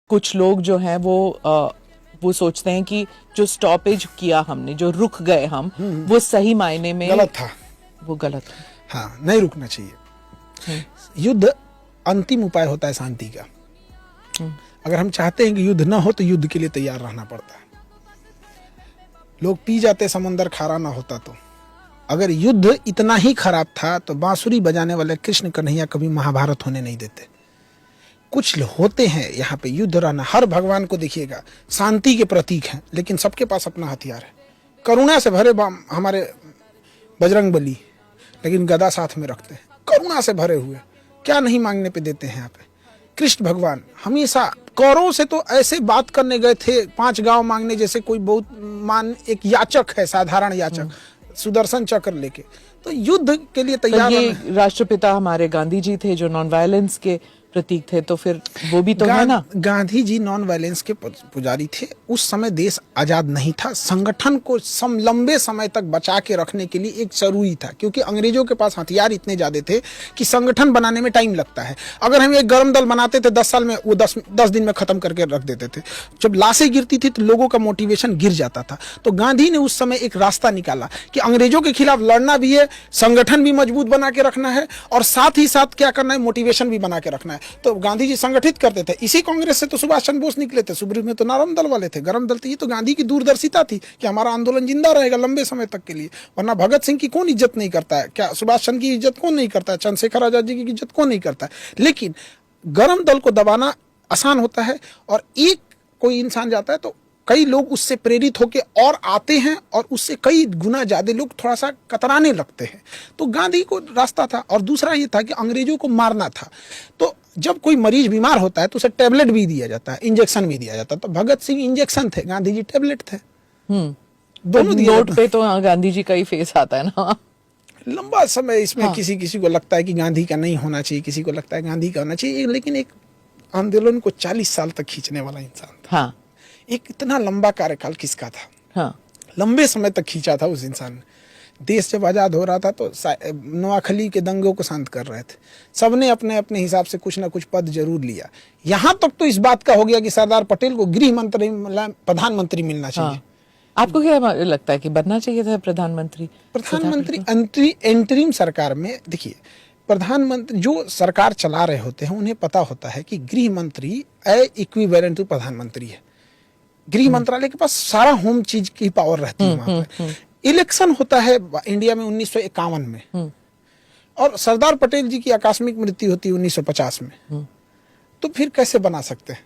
कुछ लोग जो हैं वो सोचते हैं कि जो स्टॉपेज किया हमने, जो रुक गए हम, वो सही मायने में गलत था, वो गलत था। हाँ, नहीं रुकना चाहिए। युद्ध अंतिम उपाय होता है शांति का। अगर हम चाहते हैं कि युद्ध ना हो तो युद्ध के लिए तैयार रहना पड़ता है। लोग पी जाते समुंदर खारा ना होता तो। अगर युद्ध इतना ही खराब था तो बांसुरी बजाने वाले कृष्ण कन्हैया कभी महाभारत होने नहीं देते। कुछ होते हैं यहाँ पे युद्ध रहना, हर भगवान को देखिएगा शांति के प्रतीक हैं, लेकिन सबके पास अपना हथियार है। करुणा से भरे हमारे बजरंग बली, लेकिन गदा साथ में रखते हैं, करुणा से भरे हुए, क्या नहीं मांगने पे देते हैं यहाँ पे। कृष्ण भगवान हमेशा कौरवों से तो ऐसे बात करने गए थे 5 गांव मांगने, जैसे कोई बहुत एक याचक है, साधारण याचक, सुदर्शन चक्र लेके, तो युद्ध के लिए तैयार। ये राष्ट्रपिता हमारे गांधी जी थे जो नॉन वायलेंस के प्रतीक थे, तो फिर वो भी तो है ना। गांधी जी नॉन वायलेंस के पुजारी थे। उस समय देश आजाद नहीं था, संगठन को लंबे समय तक बचा के रखने के लिए एक जरूरी था, क्योंकि अंग्रेजों के पास हथियार इतने ज्यादा थे कि संगठन बनाने में टाइम लगता है। अगर हम एक गर्म दल बनाते थे 10 साल में, वो 10 दिन में खत्म करके रख देते थे। जब लाशें गिरती थी तो लोगों का मोटिवेशन गिर जाता था। तो गांधी ने उस समय एक रास्ता निकाला कि अंग्रेजों के खिलाफ लड़ना भी है, संगठन भी मजबूत बना के रखना है, और साथ ही साथ क्या करना है, मोटिवेशन भी बना के रखना है। तो गांधी जी संगठित करते थे। इसी कांग्रेस से तो सुभाष चंद्र बोस निकले थे। सुब्रह में तो नरम दल वाले थे, गरम दल थे। ये तो गांधी की दूरदर्शिता थी कि हमारा आंदोलन जिंदा रहेगा लंबे समय तक के लिए। वरना भगत सिंह की कौन इज्जत नहीं करता है, क्या सुभाष चंद्र की इज्जत कौन नहीं करता है, चंद्रशेखर आजाद जी की इज्जत कौन नहीं करता है। लेकिन गरम दल को दबाना आसान होता है, और एक कोई इंसान जाता है तो कई लोग उससे प्रेरित होकर और आते हैं, और उससे कई गुना ज्यादा लोग थोड़ा सा कतराने लगते हैं। तो गांधी को रास्ता था। और दूसरा ये था कि अंग्रेजों को मारना था। तो जब कोई मरीज बीमार होता है तो उसे टेबलेट भी दिया जाता है, इंजेक्शन भी दिया जाता है। तो भगत सिंह इंजेक्शन थे, गांधी जी टेबलेट थे। दोनों नोट पे तो गांधी जी का ही फेस आता है ना। लंबा समय इसमें किसी को लगता है कि गांधी का नहीं होना चाहिए, किसी को लगता है गांधी का होना चाहिए, लेकिन एक आंदोलन को 40 साल तक खींचने वाला इंसान था। हाँ। एक इतना लंबा कार्यकाल किसका था? हाँ। लंबे समय तक खींचा था उस इंसान ने। देश जब आजाद हो रहा था तो नोआखली के दंगों को शांत कर रहे थे। सबने अपने अपने हिसाब से कुछ ना कुछ पद जरूर लिया। यहां तक तो इस बात का हो गया कि सरदार पटेल को गृह मंत्री, प्रधानमंत्री मिलना चाहिए। हाँ। आपको क्या लगता है कि बनना चाहिए था प्रधानमंत्री? एंटरिम सरकार में देखिए, प्रधानमंत्री जो सरकार चला रहे होते हैं उन्हें पता होता है कि गृह मंत्री इक्विवेलेंट टू प्रधानमंत्री है। गृह मंत्रालय के पास सारा होम चीज की पावर रहती है वहां पर। इलेक्शन होता है इंडिया में 1951 में, और सरदार पटेल जी की आकस्मिक मृत्यु होती है 1950 में। तो फिर कैसे बना सकते हैं?